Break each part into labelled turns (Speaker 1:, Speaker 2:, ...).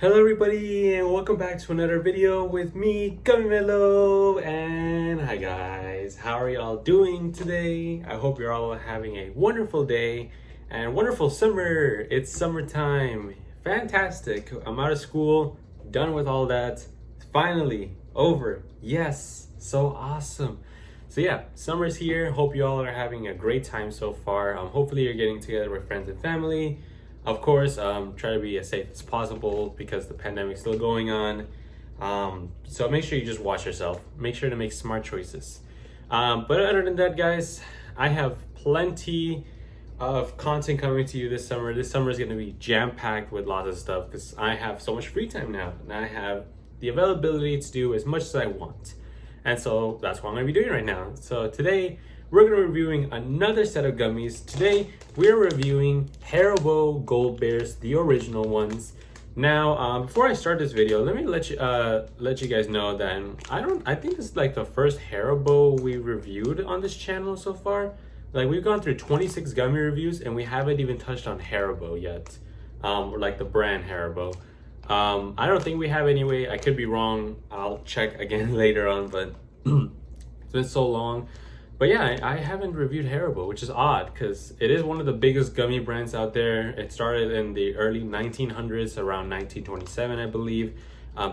Speaker 1: Hello everybody and welcome back to another video with me, Gummy. And hi guys, how are y'all doing today? I hope you're all having a wonderful day and wonderful summer. It's summertime. Fantastic. I'm out of school, done with all that. Finally over. Yes, so awesome. So yeah, summer's here. Hope you all are having a great time so far. Hopefully you're getting together with friends and family. Of course, try to be as safe as possible because the pandemic's still going on. So make sure you just watch yourself. Make sure to make smart choices. But other than that, guys, I have plenty of content coming to you this summer. This summer is going to be jam-packed with lots of stuff because I have so much free time now. And I have the availability to do as much as I want. And so that's what I'm going to be doing right now. So today, we're going to be reviewing another set of gummies. Today, we're reviewing Haribo Goldbears, the original ones. Now, before I start this video, let me let you guys know that I think this is like the first Haribo we reviewed on this channel so far. Like we've gone through 26 gummy reviews and we haven't even touched on Haribo yet, or like the brand Haribo. I don't think we have anyway. I could be wrong. I'll check again later on, but it's been so long. But yeah, I haven't reviewed Haribo, which is odd because it is one of the biggest gummy brands out there. It started in the early 1900s, around 1927, I believe,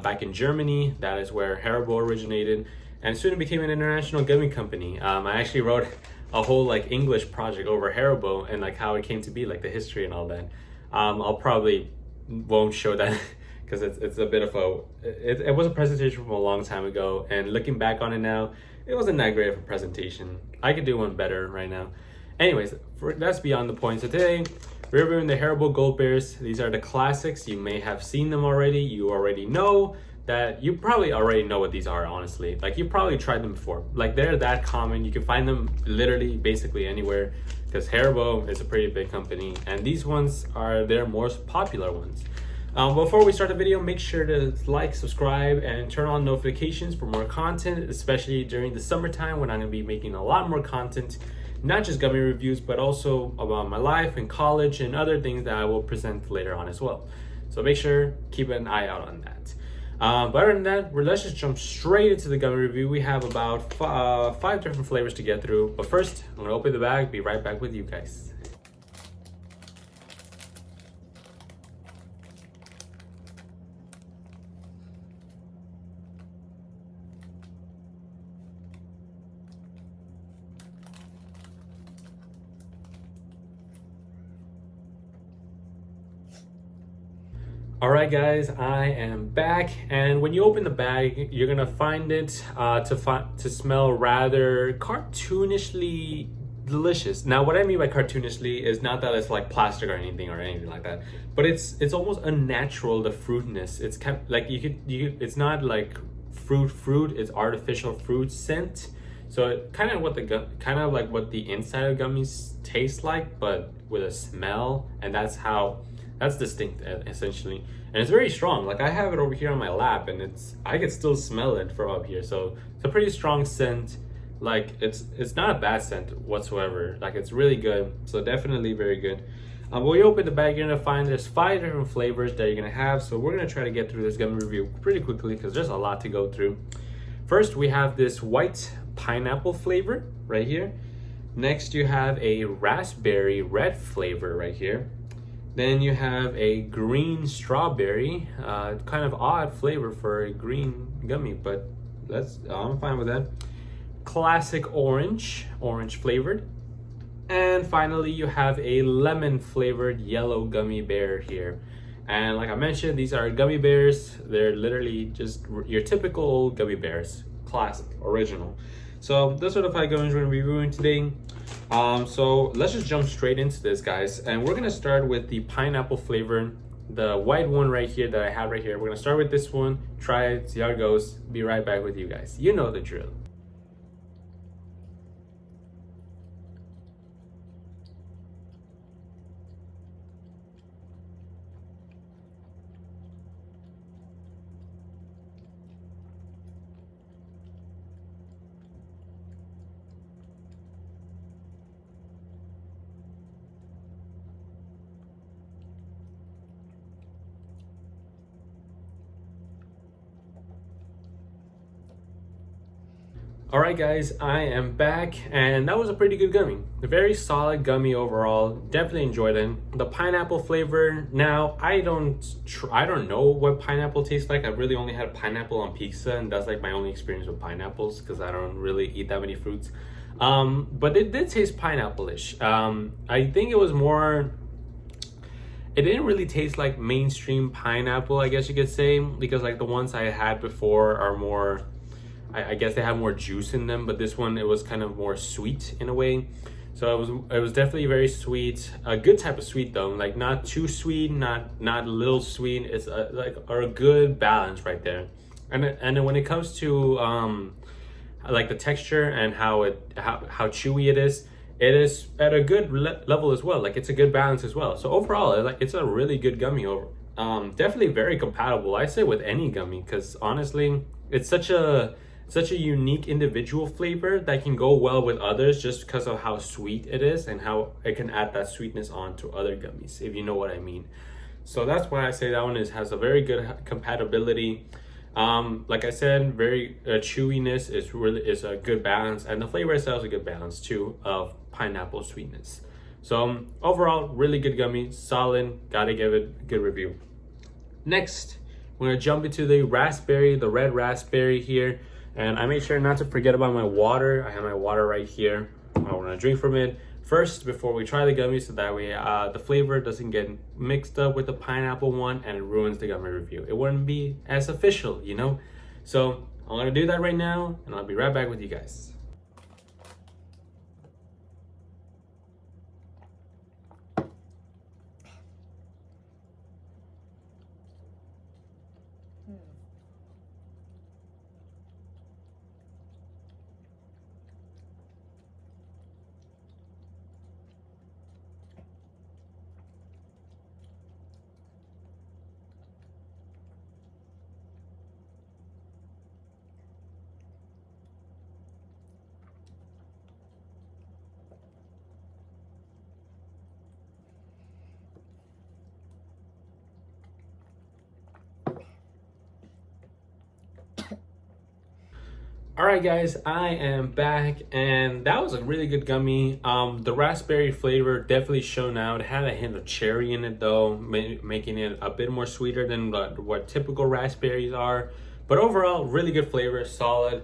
Speaker 1: back in Germany. That is where Haribo originated, and soon it became an international gummy company. I actually wrote a whole like English project over Haribo and like how it came to be, like the history and all that. I'll probably won't show that because it's a bit of it was a presentation from a long time ago, and looking back on it now, it wasn't that great of a presentation. I could do one better right now. Anyways, that's beyond the point. So today, we're reviewing the Haribo Goldbears. These are the classics. You may have seen them already. You already know that. You probably already know what these are, honestly. Like, you probably tried them before. Like, they're that common. You can find them literally basically anywhere because Haribo is a pretty big company. And these ones are their most popular ones. Before we start the video, make sure to like, subscribe, and turn on notifications for more content, especially during the summertime when I'm going to be making a lot more content, not just gummy reviews, but also about my life and college and other things that I will present later on as well. So make sure, keep an eye out on that. But other than that, let's just jump straight into the gummy review. We have about 5 different flavors to get through. But first, I'm going to open the bag, be right back with you guys. Alright guys, I am back, and when you open the bag, you're gonna find it to smell rather cartoonishly delicious. Now what I mean by cartoonishly is not that it's like plastic or anything like that, but it's almost unnatural, the fruitness. It's kind of like it's not like fruit, it's artificial fruit scent. So kind of like what the inside of gummies taste like, but with a smell, and that's distinct essentially, and it's very strong. Like I have it over here on my lap, and I can still smell it from up here. So it's a pretty strong scent. Like it's not a bad scent whatsoever. Like it's really good. So definitely very good. When you open the bag, you're gonna find there's 5 different flavors that you're gonna have. So we're gonna try to get through this gummy review pretty quickly because there's a lot to go through. First, we have this white pineapple flavor right here. Next, you have a raspberry red flavor right here. Then you have a green strawberry, kind of odd flavor for a green gummy, but I'm fine with that. Classic orange flavored. And finally, you have a lemon flavored yellow gummy bear here. And like I mentioned, these are gummy bears. They're literally just your typical old gummy bears, classic, original. So those are the 5 gummies we're gonna be reviewing today. So let's just jump straight into this, guys. And we're gonna start with the pineapple flavor, the white one right here that I have right here. We're gonna start with this one, try it, see how it goes. Be right back with you guys. You know the drill. All right, guys, I am back, and that was a pretty good gummy. A very solid gummy overall. Definitely enjoyed it. The pineapple flavor. Now, I don't know what pineapple tastes like. I really only had pineapple on pizza, and that's like my only experience with pineapples because I don't really eat that many fruits. But it did taste pineapple-ish. I think it was more. It didn't really taste like mainstream pineapple, I guess you could say, because like the ones I had before are more. I guess they have more juice in them, but this one, it was kind of more sweet in a way. So it was definitely very sweet, a good type of sweet though, like not too sweet, not a little sweet. It's a good balance right there. And then when it comes to like the texture and how chewy it is at a good level as well. Like it's a good balance as well. So overall, like it's a really good gummy. Definitely very compatible, I say, with any gummy, because honestly, it's such a unique individual flavor that can go well with others just because of how sweet it is and how it can add that sweetness on to other gummies, if you know what I mean. So that's why I say that one has a very good compatibility. Like I said, very chewiness is a good balance, and the flavor itself is a good balance too of pineapple sweetness. So overall, really good gummy, solid. Gotta give it a good review. Next, we're gonna jump into the red raspberry here. And I made sure not to forget about my water. I have my water right here. I want to drink from it first before we try the gummy, so that way the flavor doesn't get mixed up with the pineapple one and it ruins the gummy review. It wouldn't be as official, you know? So I'm going to do that right now, and I'll be right back with you guys. All right, guys, I am back, and that was a really good gummy. The raspberry flavor definitely shone out. It had a hint of cherry in it though, making it a bit more sweeter than what typical raspberries are. But overall, really good flavor, solid.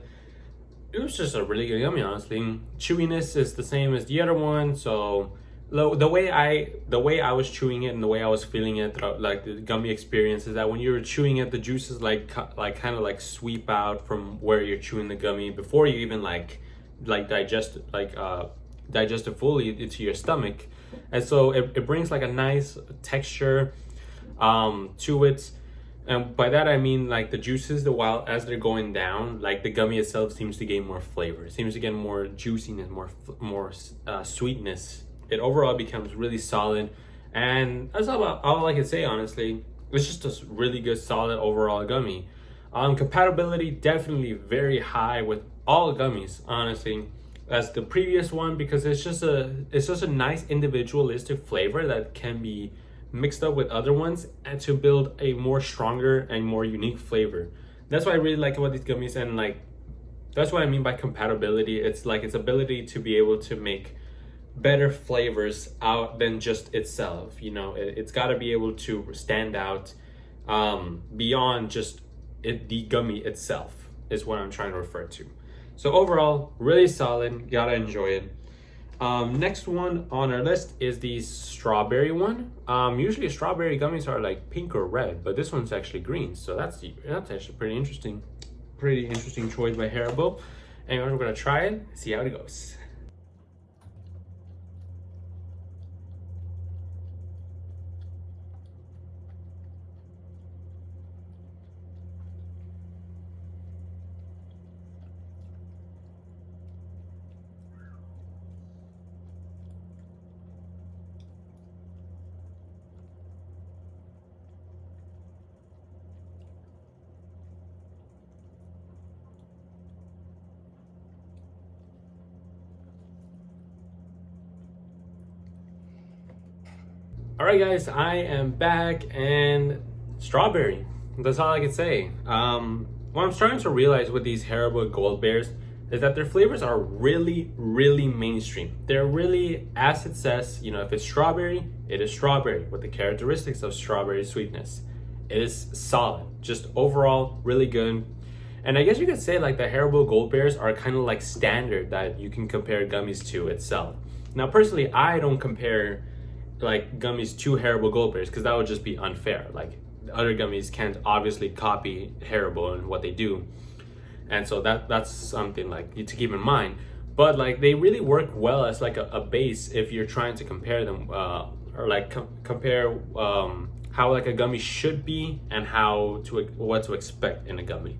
Speaker 1: It was just a really good gummy, honestly. Chewiness is the same as the other one, so the way I was chewing it and the way I was feeling it, like the gummy experience, is that when you're chewing it, the juices kind of like sweep out from where you're chewing the gummy before you even digest it fully into your stomach. And so it brings like a nice texture to it. And by that I mean, like, the juices, as they're going down, like the gummy itself seems to gain more flavor. It seems to get more juiciness, more sweetness. It overall becomes really solid, and that's all I can say, honestly. It's just a really good, solid overall gummy. Compatibility definitely very high with all gummies, honestly, as the previous one, because it's just a nice individualistic flavor that can be mixed up with other ones and to build a more stronger and more unique flavor. That's what I really like about these gummies, and like that's what I mean by compatibility. It's like its ability to be able to make better flavors out than just itself. You know, it's got to be able to stand out beyond just the gummy itself, is what I'm trying to refer to. So overall, really solid. Gotta enjoy it. Next one on our list is the strawberry one. Usually strawberry gummies are like pink or red, but this one's actually green, so that's actually pretty interesting choice by Haribo. And we're gonna try it, see how it goes. All right, guys, I am back, and strawberry. That's all I can say. What I'm starting to realize with these Haribo Goldbears, is that their flavors are really, really mainstream. They're really, as it says, you know, if it's strawberry, it is strawberry with the characteristics of strawberry sweetness. It is solid, just overall really good. And I guess you could say like the Haribo Goldbears are kind of like standard that you can compare gummies to itself. Now, personally, I don't compare like gummies to Haribo Goldbears because that would just be unfair. Like other gummies can't obviously copy Haribo and what they do. And so that's something like to keep in mind. But like they really work well as like a base if you're trying to compare them or like compare how like a gummy should be and what to expect in a gummy.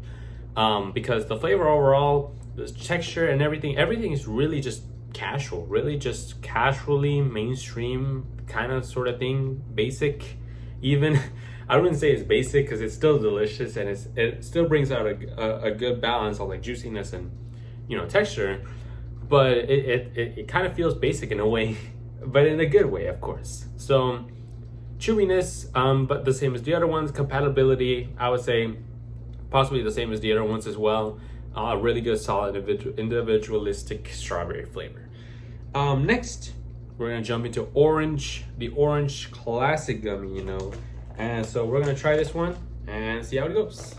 Speaker 1: Because the flavor overall, the texture and everything is really just casual, really just casually mainstream kind of sort of thing, basic even. I wouldn't say it's basic because it's still delicious and it still brings out a good balance of like juiciness and, you know, texture, but it kind of feels basic in a way, but in a good way, of course. So chewiness, but the same as the other ones. Compatibility, I would say possibly the same as the other ones as well. Really good, solid, individualistic strawberry flavor. Next, we're gonna jump into orange, the orange classic gummy, you know. And so we're gonna try this one and see how it goes.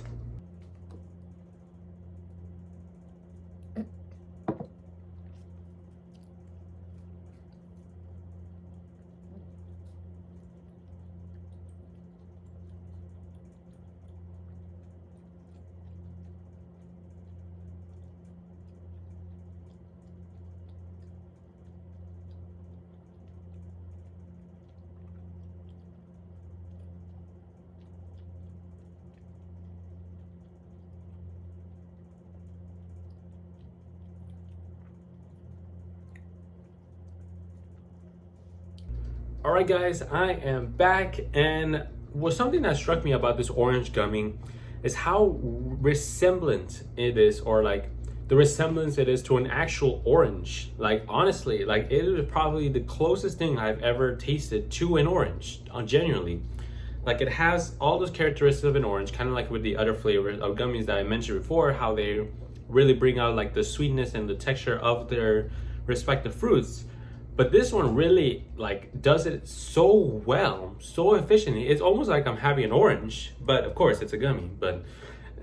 Speaker 1: All right, guys, I am back, and something that struck me about this orange gummy is how resemblant it is, or like the resemblance it is to an actual orange. Like honestly, like it is probably the closest thing I've ever tasted to an orange, genuinely. Like it has all those characteristics of an orange, kind of like with the other flavors of gummies that I mentioned before, how they really bring out like the sweetness and the texture of their respective fruits. But this one really like does it so well, so efficiently. It's almost like I'm having an orange, but of course it's a gummy, but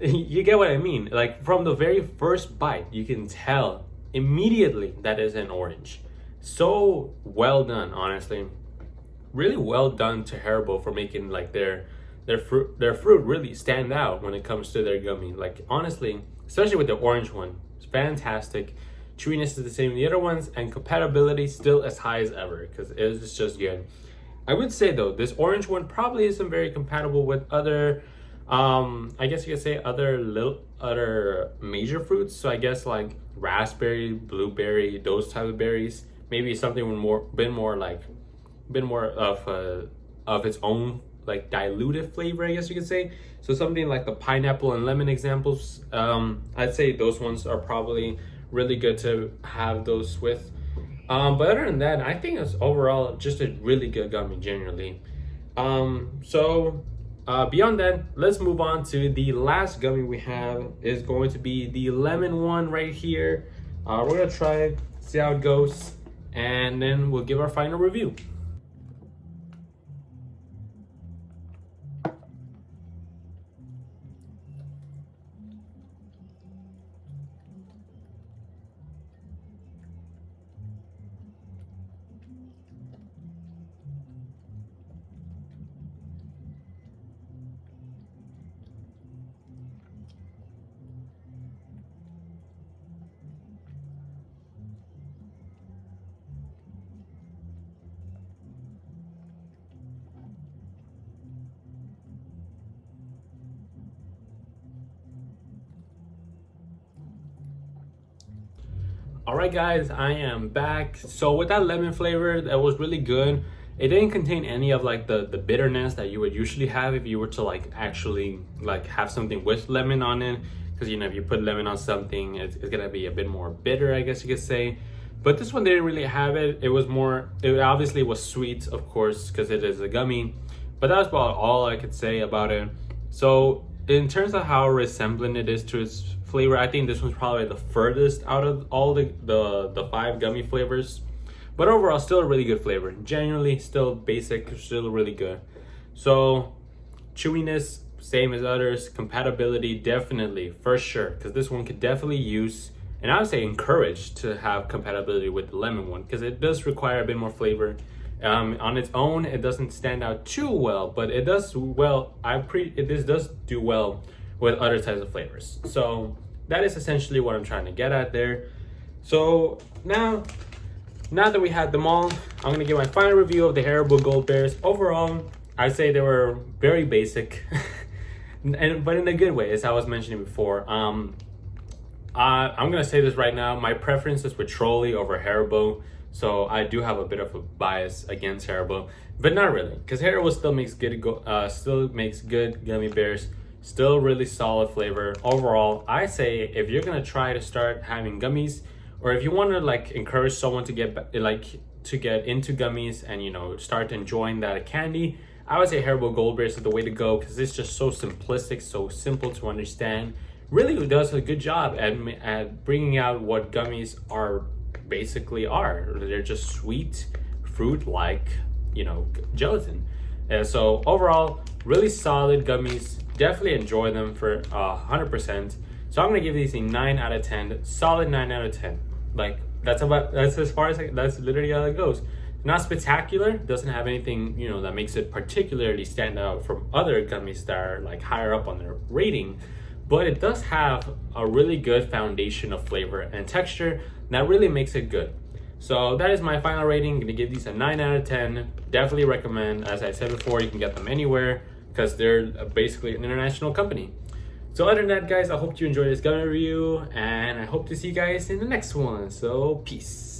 Speaker 1: you get what I mean. Like from the very first bite, you can tell immediately that is an orange. So well done, honestly. Really well done to Haribo for making like their fruit really stand out when it comes to their gummy. Like honestly, especially with the orange one, it's fantastic. Chewiness is the same as the other ones, and compatibility still as high as ever because it's just good. I would say though, this orange one probably isn't very compatible with other, I guess you could say other major fruits. So I guess like raspberry, blueberry, those type of berries. Maybe something with been more of its own like diluted flavor, I guess you could say. So something like the pineapple and lemon examples. I'd say those ones are probably really good to have those with. But other than that, I think it's overall just a really good gummy generally. So beyond that, let's move on to the last gummy we have is going to be the lemon one right here. We're gonna try it, see how it goes, and then we'll give our final review. All right, guys, I am back. So with that lemon flavor, that was really good. It didn't contain any of like the bitterness that you would usually have if you were to like actually like have something with lemon on it. Because you know, if you put lemon on something, it's gonna be a bit more bitter, I guess you could say. But this one didn't really have it. It obviously was sweet, of course, because it is a gummy. But that's about all I could say about it. So in terms of how resembling it is to its flavor, I think this one's probably the furthest out of all the 5 gummy flavors. But overall, still a really good flavor. Genuinely, still basic, still really good. So, chewiness, same as others. Compatibility, definitely, for sure. Because this one could definitely use, and I would say encourage to have compatibility with the lemon one. Because it does require a bit more flavor. On its own, it doesn't stand out too well. But it does well, this does do well with other types of flavors. So, that is essentially what I'm trying to get at there. So, now that we had them all, I'm gonna give my final review of the Haribo Goldbears. Overall, I'd say they were very basic, but in a good way, as I was mentioning before. I'm gonna say this right now. My preference is with Trolley over Haribo, so I do have a bit of a bias against Haribo, but not really, because Haribo still makes good gummy bears. Still really solid flavor. Overall, I say if you're gonna try to start having gummies, or if you want to like encourage someone to get into gummies and start enjoying that candy, I would say Haribo Goldbears is the way to go, because it's just so simplistic, so simple to understand. Really does a good job at bringing out what gummies basically are. They're just sweet fruit like gelatin. And so overall, really solid gummies. Definitely enjoy them for 100%. So I'm gonna give these a 9 out of 10. Solid 9 out of 10. Like that's as far as that's literally how it goes. Not spectacular, doesn't have anything that makes it particularly stand out from other gummies that are like higher up on their rating, but it does have a really good foundation of flavor and texture that really makes it good. So that is my final rating. I'm gonna give these a 9 out of 10. Definitely recommend. As I said before, you can get them anywhere because they're basically an international company. So other than that, guys, I hope you enjoyed this gummy review, and I hope to see you guys in the next one. So peace.